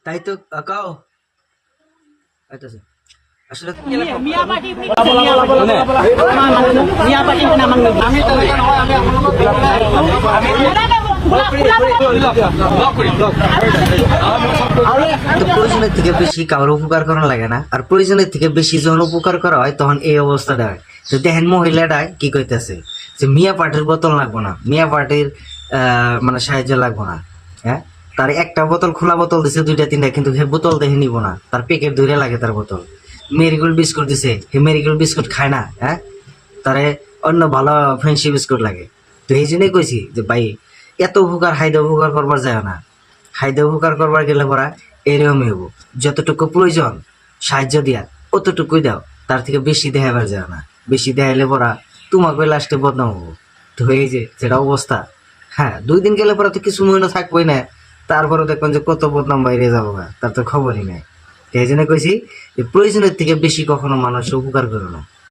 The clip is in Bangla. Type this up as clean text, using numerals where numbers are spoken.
তাই তো কাও আইতাছে আসলে মিয়া পার্টি মিয়া পার্টি নামান আমি তো প্রয়োজনের থেকে বেশি কারোর উপকার করা লাগে না, আর প্রয়োজনের থেকে বেশি যখন উপকার করা হয় তখন এই অবস্থাটা হয়। তো দেখেন মহিলাটাই কি কইতেছে যে মিয়া পার্টির বোতল লাগবো না, মিয়া পার্টির মানে সাহায্য লাগবো না। হ্যাঁ, তার একটা বোতল খোলা বোতল দিছে দুইটা তিনটা, কিন্তু সে বোতল দেখে নিব না, তার প্যাকেট ধরে লাগে তার বোতল। মেরিগোল্ড বিস্কুট দিছে, সে মেরিগোল্ড বিস্কুট খায় না। হ্যাঁ, তারে অন্য ভালো ফ্রেন্ডশিপ বিস্কুট লাগে। তো এই জন্যই কইছি যে ভাই এত উপকার হাইদে উপকার করবার যায় না, হাইদে উপকার করবার গেলে পরা এরকমই হবো। যতটুকু প্রয়োজন সাহায্য দিয়া অতটুকুই দাও, তার থেকে বেশি দেখাবার যায় না। বেশি দেখাইলে পরা তোমাকে লাস্টে বদনাম হবো। তো এই যে যেটা অবস্থা, হ্যাঁ 2 দিন গেলে পরে তো কিছু মনে থাকবোই না, তারপরে দেখবেন যে কত বদনাম বাইরে যাবো, তার তো খবরই নাই। এই জন্য কইছি যে প্রয়োজনের থেকে বেশি কখনো মানুষ উপকার করো না।